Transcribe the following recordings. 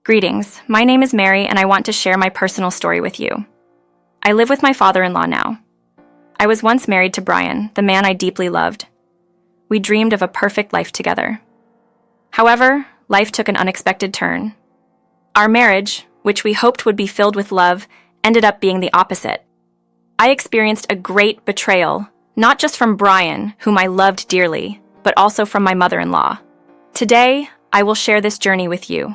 Greetings, my name is Mary and I want to share my personal story with you. I live with my father-in-law now. I was once married to Brian, the man I deeply loved. We dreamed of a perfect life together. However, life took an unexpected turn. Our marriage, which we hoped would be filled with love, ended up being the opposite. I experienced a great betrayal, not just from Brian, whom I loved dearly, but also from my mother-in-law. Today, I will share this journey with you.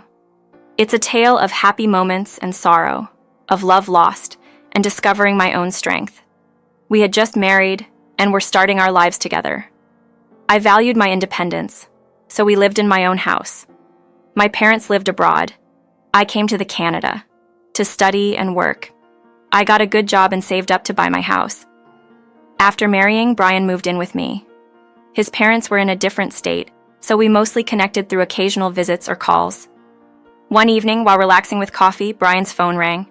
It's a tale of happy moments and sorrow, of love lost, and discovering my own strength. We had just married, and were starting our lives together. I valued my independence, so we lived in my own house. My parents lived abroad. I came to Canada to study and work. I got a good job and saved up to buy my house. After marrying, Brian moved in with me. His parents were in a different state, so we mostly connected through occasional visits or calls. One evening, while relaxing with coffee, Brian's phone rang.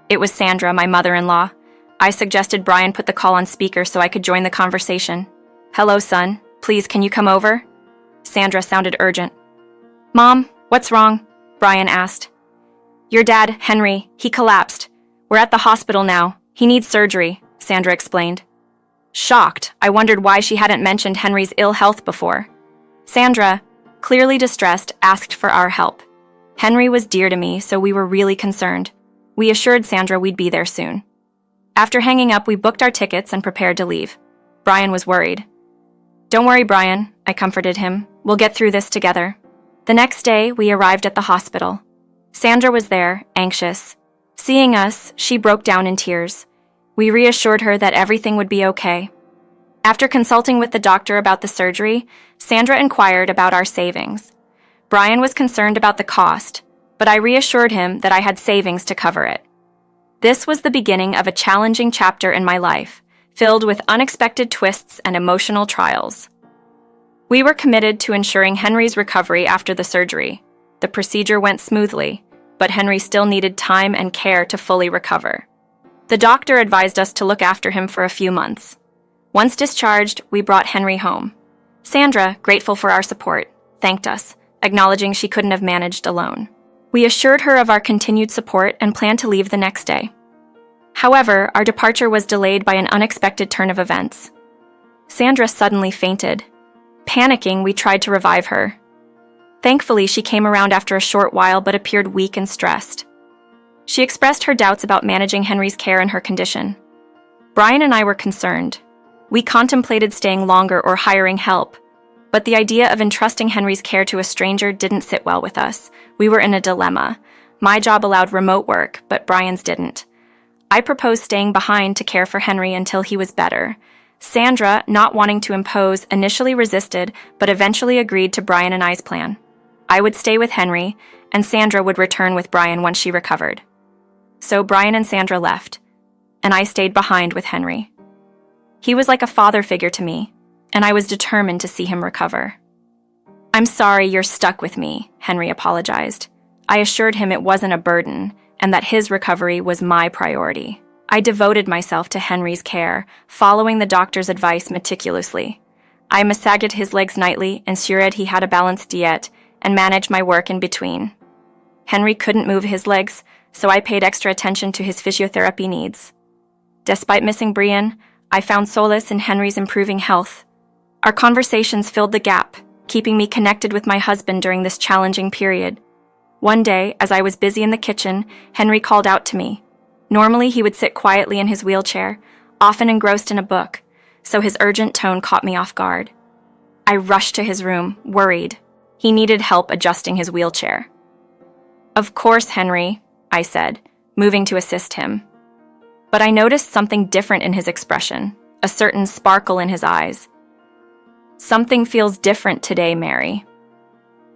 It was Sandra, my mother-in-law. I suggested Brian put the call on speaker so I could join the conversation. "Hello, son. Please, can you come over?" Sandra sounded urgent. "Mom, what's wrong?" Brian asked. "Your dad, Henry, he collapsed. We're at the hospital now. He needs surgery," Sandra explained. Shocked, I wondered why she hadn't mentioned Henry's ill health before. Sandra, clearly distressed, asked for our help. Henry was dear to me, so we were really concerned. We assured Sandra we'd be there soon. After hanging up, we booked our tickets and prepared to leave. Brian was worried. "Don't worry, Brian," I comforted him. "We'll get through this together." The next day, we arrived at the hospital. Sandra was there, anxious. Seeing us, she broke down in tears. We reassured her that everything would be okay. After consulting with the doctor about the surgery, Sandra inquired about our savings. Brian was concerned about the cost, but I reassured him that I had savings to cover it. This was the beginning of a challenging chapter in my life, filled with unexpected twists and emotional trials. We were committed to ensuring Henry's recovery after the surgery. The procedure went smoothly, but Henry still needed time and care to fully recover. The doctor advised us to look after him for a few months. Once discharged, we brought Henry home. Sandra, grateful for our support, thanked us, acknowledging she couldn't have managed alone. We assured her of our continued support and planned to leave the next day. However, our departure was delayed by an unexpected turn of events. Sandra suddenly fainted. Panicking, we tried to revive her. Thankfully, she came around after a short while but appeared weak and stressed. She expressed her doubts about managing Henry's care and her condition. Brian and I were concerned. We contemplated staying longer or hiring help, but the idea of entrusting Henry's care to a stranger didn't sit well with us. We were in a dilemma. My job allowed remote work, but Brian's didn't. I proposed staying behind to care for Henry until he was better. Sandra, not wanting to impose, initially resisted, but eventually agreed to Brian and I's plan. I would stay with Henry, and Sandra would return with Brian once she recovered. So Brian and Sandra left, and I stayed behind with Henry. He was like a father figure to me, and I was determined to see him recover. "I'm sorry you're stuck with me," Henry apologized. I assured him it wasn't a burden, and that his recovery was my priority. I devoted myself to Henry's care, following the doctor's advice meticulously. I massaged his legs nightly, ensured he had a balanced diet, and managed my work in between. Henry couldn't move his legs, so I paid extra attention to his physiotherapy needs. Despite missing Brian, I found solace in Henry's improving health. Our conversations filled the gap, keeping me connected with my husband during this challenging period. One day, as I was busy in the kitchen, Henry called out to me. Normally, he would sit quietly in his wheelchair, often engrossed in a book, so his urgent tone caught me off guard. I rushed to his room, worried. He needed help adjusting his wheelchair. "Of course, Henry," I said, moving to assist him. But I noticed something different in his expression, a certain sparkle in his eyes. "Something feels different today, Mary."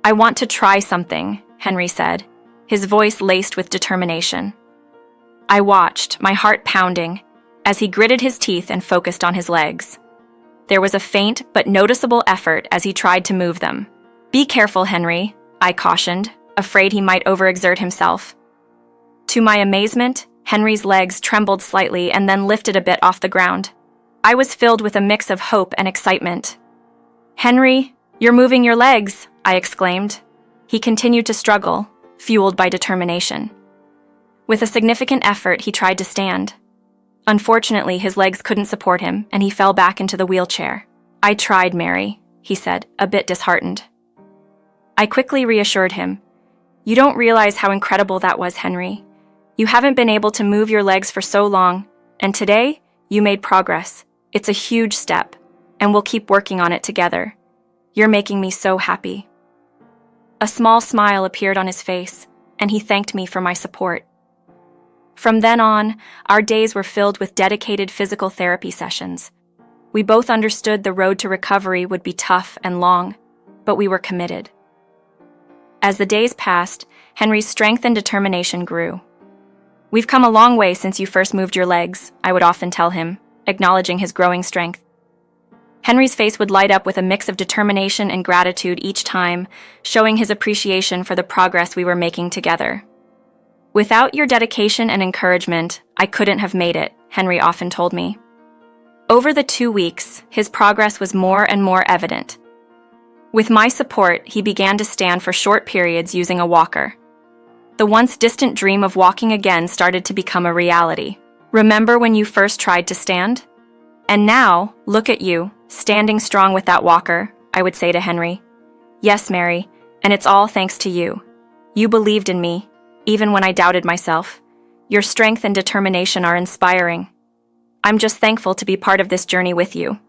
"I want to try something," Henry said, his voice laced with determination. I watched, my heart pounding, as he gritted his teeth and focused on his legs. There was a faint but noticeable effort as he tried to move them. "Be careful, Henry," I cautioned, afraid he might overexert himself. To my amazement, Henry's legs trembled slightly and then lifted a bit off the ground. I was filled with a mix of hope and excitement. "Henry, you're moving your legs," I exclaimed. He continued to struggle, fueled by determination. With a significant effort, he tried to stand. Unfortunately, his legs couldn't support him, and he fell back into the wheelchair. "I tried, Mary," he said, a bit disheartened. I quickly reassured him. "You don't realize how incredible that was, Henry. You haven't been able to move your legs for so long, and today, you made progress. It's a huge step, and we'll keep working on it together. You're making me so happy." A small smile appeared on his face, and he thanked me for my support. From then on, our days were filled with dedicated physical therapy sessions. We both understood the road to recovery would be tough and long, but we were committed. As the days passed, Henry's strength and determination grew. "We've come a long way since you first moved your legs," I would often tell him, acknowledging his growing strength. Henry's face would light up with a mix of determination and gratitude each time, showing his appreciation for the progress we were making together. "Without your dedication and encouragement, I couldn't have made it," Henry often told me. Over the 2 weeks, his progress was more and more evident. With my support, he began to stand for short periods using a walker. The once distant dream of walking again started to become a reality. "Remember when you first tried to stand? And now, look at you, standing strong with that walker," I would say to Henry. "Yes, Mary, and it's all thanks to you. You believed in me, even when I doubted myself. Your strength and determination are inspiring. I'm just thankful to be part of this journey with you,"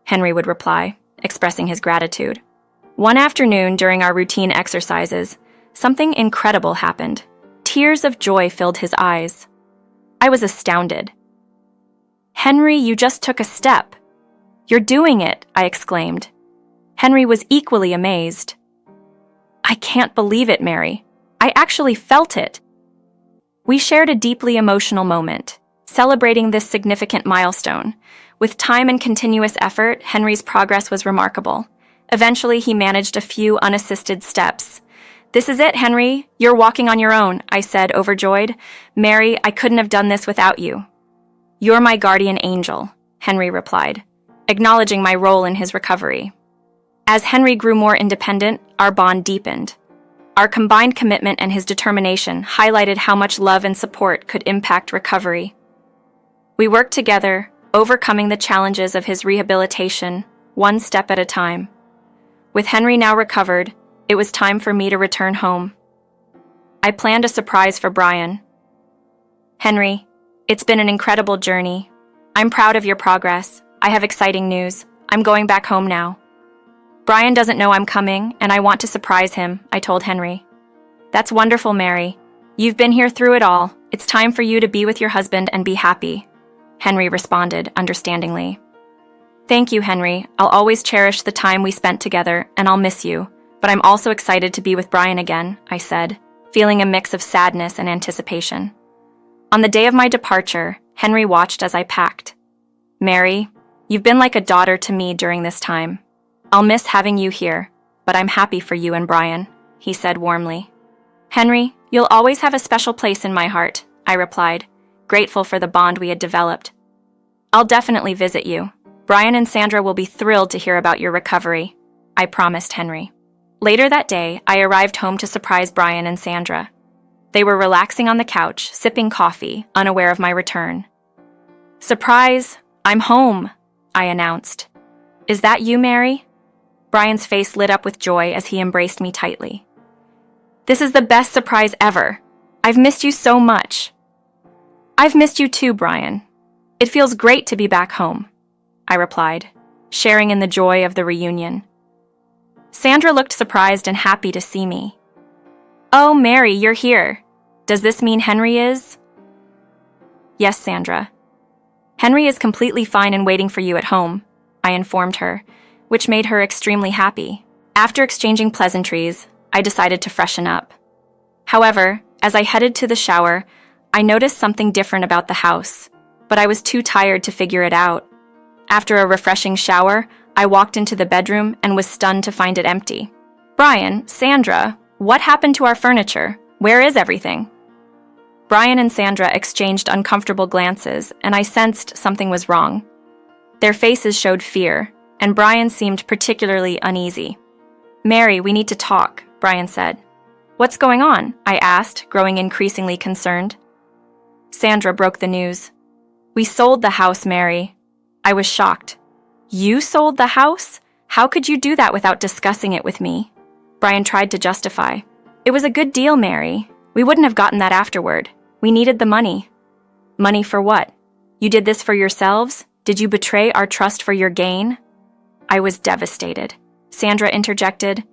Henry would reply, expressing his gratitude. One afternoon during our routine exercises, something incredible happened. Tears of joy filled his eyes. I was astounded. "Henry, you just took a step. You're doing it," I exclaimed. Henry was equally amazed. "I can't believe it, Mary. I actually felt it." We shared a deeply emotional moment, celebrating this significant milestone. With time and continuous effort, Henry's progress was remarkable. Eventually, he managed a few unassisted steps. "This is it, Henry. You're walking on your own," I said, overjoyed. "Mary, I couldn't have done this without you." "You're my guardian angel," Henry replied, acknowledging my role in his recovery. As Henry grew more independent, our bond deepened. Our combined commitment and his determination highlighted how much love and support could impact recovery. We worked together, overcoming the challenges of his rehabilitation, one step at a time. With Henry now recovered, it was time for me to return home. I planned a surprise for Brian. "Henry, it's been an incredible journey. I'm proud of your progress. I have exciting news. I'm going back home now. Brian doesn't know I'm coming, and I want to surprise him," I told Henry. "That's wonderful, Mary. You've been here through it all. It's time for you to be with your husband and be happy," Henry responded understandingly. "Thank you, Henry. I'll always cherish the time we spent together, and I'll miss you, but I'm also excited to be with Brian again," I said, feeling a mix of sadness and anticipation. On the day of my departure, Henry watched as I packed. "Mary, you've been like a daughter to me during this time. I'll miss having you here, but I'm happy for you and Brian," he said warmly. "Henry, you'll always have a special place in my heart," I replied, grateful for the bond we had developed. "I'll definitely visit you. Brian and Sandra will be thrilled to hear about your recovery," I promised Henry. Later that day, I arrived home to surprise Brian and Sandra. They were relaxing on the couch, sipping coffee, unaware of my return. "Surprise! I'm home," I announced. "Is that you, Mary?" Brian's face lit up with joy as he embraced me tightly. "This is the best surprise ever. I've missed you so much." "I've missed you too, Brian. It feels great to be back home," I replied, sharing in the joy of the reunion. Sandra looked surprised and happy to see me. "Oh, Mary, you're here. Does this mean Henry is?" "Yes, Sandra. Henry is completely fine and waiting for you at home," I informed her, which made her extremely happy. After exchanging pleasantries, I decided to freshen up. However, as I headed to the shower, I noticed something different about the house, but I was too tired to figure it out. After a refreshing shower, I walked into the bedroom and was stunned to find it empty. "Brian, Sandra, what happened to our furniture? Where is everything?" Brian and Sandra exchanged uncomfortable glances, and I sensed something was wrong. Their faces showed fear, and Brian seemed particularly uneasy. "Mary, we need to talk," Brian said. What's going on? I asked, growing increasingly concerned. Sandra broke the news. We sold the house, Mary. I was shocked. You sold the house? How could you do that without discussing it with me? Brian tried to justify. It was a good deal, Mary. We wouldn't have gotten that afterward. We needed the money. Money for what? You did this for yourselves? Did you betray our trust for your gain? I was devastated. Sandra interjected.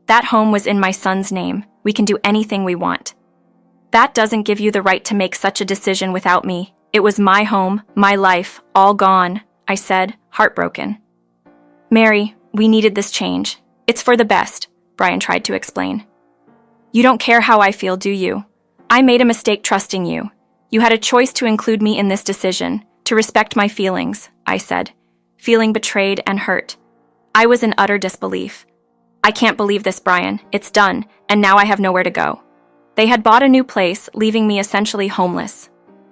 That home was in my son's name. We can do anything we want. That doesn't give you the right to make such a decision without me. It was my home, my life, all gone, I said, heartbroken. Mary, we needed this change. It's for the best, Brian tried to explain. You don't care how I feel, do you? I made a mistake trusting you. You had a choice to include me in this decision, to respect my feelings, I said, feeling betrayed and hurt. I was in utter disbelief. I can't believe this, Brian. It's done, and now I have nowhere to go. They had bought a new place, leaving me essentially homeless.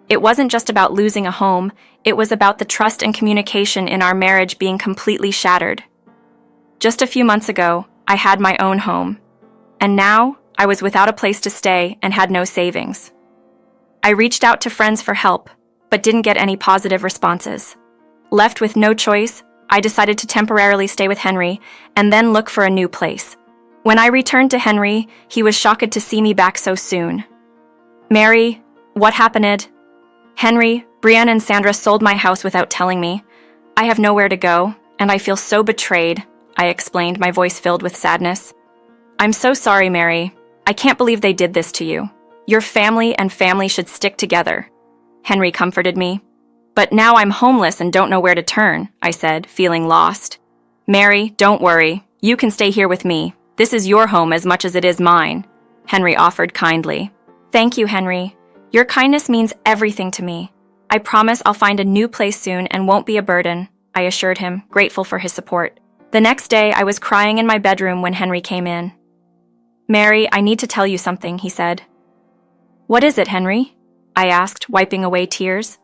It wasn't just about losing a home, it was about the trust and communication in our marriage being completely shattered. Just a few months ago, I had my own home. And now, I was without a place to stay and had no savings. I reached out to friends for help, but didn't get any positive responses. Left with no choice, I decided to temporarily stay with Henry and then look for a new place. When I returned to Henry, he was shocked to see me back so soon. Mary, what happened? Henry, Brienne and Sandra sold my house without telling me. I have nowhere to go, and I feel so betrayed, I explained, my voice filled with sadness. I'm so sorry, Mary. I can't believe they did this to you. Your family and family should stick together. Henry comforted me. But now I'm homeless and don't know where to turn, I said, feeling lost. Mary, don't worry. You can stay here with me. This is your home as much as it is mine, Henry offered kindly. Thank you, Henry. Your kindness means everything to me. I promise I'll find a new place soon and won't be a burden, I assured him, grateful for his support. The next day, I was crying in my bedroom when Henry came in. Mary, I need to tell you something, he said. What is it, Henry? I asked, wiping away tears.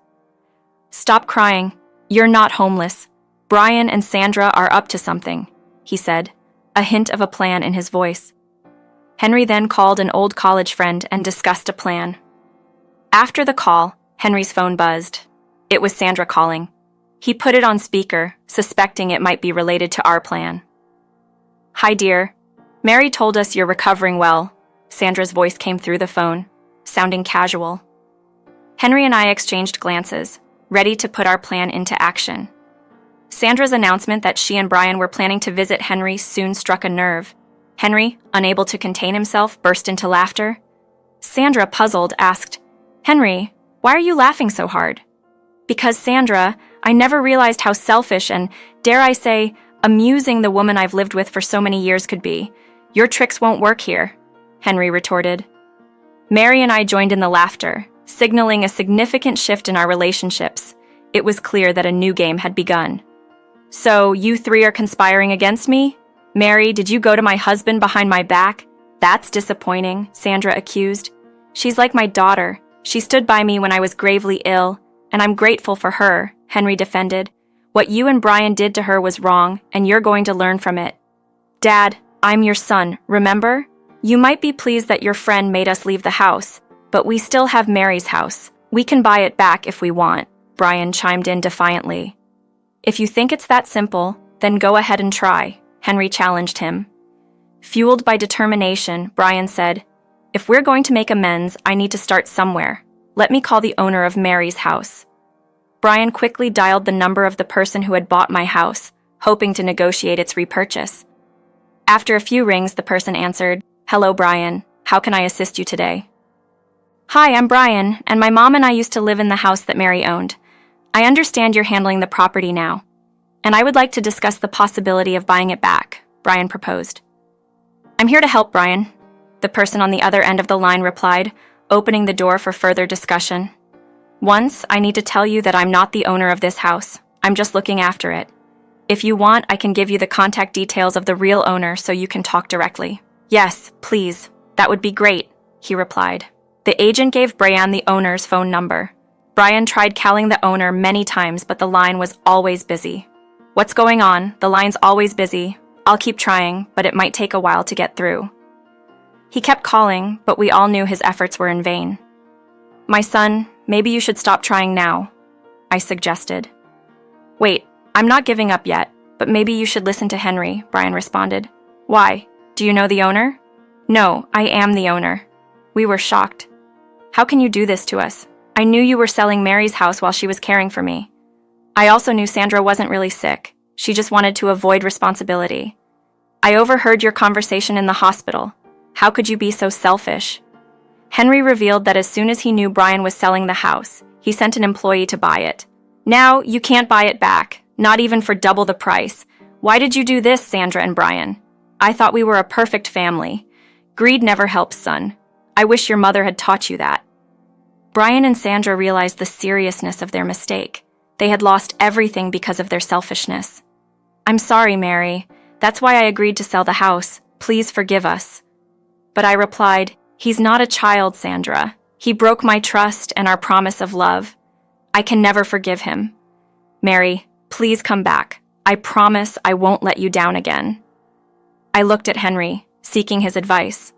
Stop crying. You're not homeless. Brian and Sandra are up to something, he said, a hint of a plan in his voice. Henry then called an old college friend and discussed a plan. After the call, Henry's phone buzzed. It was Sandra calling. He put it on speaker, suspecting it might be related to our plan. Hi, dear. Mary told us you're recovering well. Sandra's voice came through the phone, sounding casual. Henry and I exchanged glances, ready to put our plan into action. Sandra's announcement that she and Brian were planning to visit Henry soon struck a nerve. Henry, unable to contain himself, burst into laughter. Sandra, puzzled, asked, Henry, why are you laughing so hard? Because, Sandra, I never realized how selfish and, dare I say, amusing the woman I've lived with for so many years could be. Your tricks won't work here, Henry retorted. Mary and I joined in the laughter, signaling a significant shift in our relationships. It was clear that a new game had begun. So, you three are conspiring against me? Mary, did you go to my husband behind my back? That's disappointing, Sandra accused. She's like my daughter. She stood by me when I was gravely ill, and I'm grateful for her, Henry defended. What you and Brian did to her was wrong, and you're going to learn from it. Dad, I'm your son, remember? You might be pleased that your friend made us leave the house, but we still have Mary's house. We can buy it back if we want, Brian chimed in defiantly. If you think it's that simple, then go ahead and try, Henry challenged him. Fueled by determination, Brian said, If we're going to make amends, I need to start somewhere. Let me call the owner of Mary's house. Brian quickly dialed the number of the person who had bought my house, hoping to negotiate its repurchase. After a few rings, the person answered, Hello, Brian. How can I assist you today? Hi, I'm Brian, and my mom and I used to live in the house that Mary owned. I understand you're handling the property now, and I would like to discuss the possibility of buying it back, Brian proposed. I'm here to help, Brian, the person on the other end of the line replied, opening the door for further discussion. Once, I need to tell you that I'm not the owner of this house. I'm just looking after it. If you want, I can give you the contact details of the real owner so you can talk directly. Yes, please. That would be great, he replied. The agent gave Brian the owner's phone number. Brian tried calling the owner many times, but the line was always busy. What's going on? The line's always busy. I'll keep trying, but it might take a while to get through. He kept calling, but we all knew his efforts were in vain. "My son, maybe you should stop trying now," I suggested. "Wait, I'm not giving up yet, but maybe you should listen to Henry," Brian responded. "Why? Do you know the owner?" "No, I am the owner." We were shocked. "How can you do this to us? I knew you were selling Mary's house while she was caring for me. I also knew Sandra wasn't really sick. She just wanted to avoid responsibility. I overheard your conversation in the hospital. How could you be so selfish?" Henry revealed that as soon as he knew Brian was selling the house, he sent an employee to buy it. "Now, you can't buy it back, not even for double the price. Why did you do this, Sandra and Brian? I thought we were a perfect family. Greed never helps, son. I wish your mother had taught you that." Brian and Sandra realized the seriousness of their mistake. They had lost everything because of their selfishness. "I'm sorry, Mary. That's why I agreed to sell the house. Please forgive us." But I replied, "He's not a child, Sandra. He broke my trust and our promise of love. I can never forgive him. Mary, please come back. I promise I won't let you down again." I looked at Henry, seeking his advice.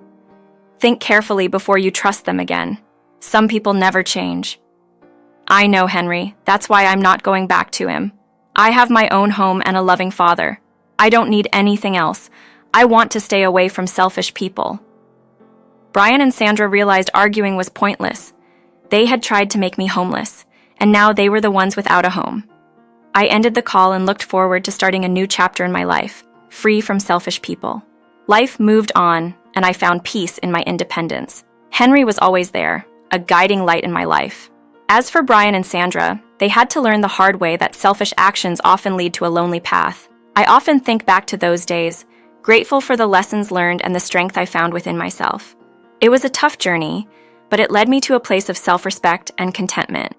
"Think carefully before you trust them again. Some people never change." "I know, Henry. That's why I'm not going back to him. I have my own home and a loving father. I don't need anything else. I want to stay away from selfish people." Brian and Sandra realized arguing was pointless. They had tried to make me homeless, and now they were the ones without a home. I ended the call and looked forward to starting a new chapter in my life, free from selfish people. Life moved on, and I found peace in my independence. Henry was always there, a guiding light in my life. As for Brian and Sandra, they had to learn the hard way that selfish actions often lead to a lonely path. I often think back to those days, grateful for the lessons learned and the strength I found within myself. It was a tough journey, but it led me to a place of self-respect and contentment.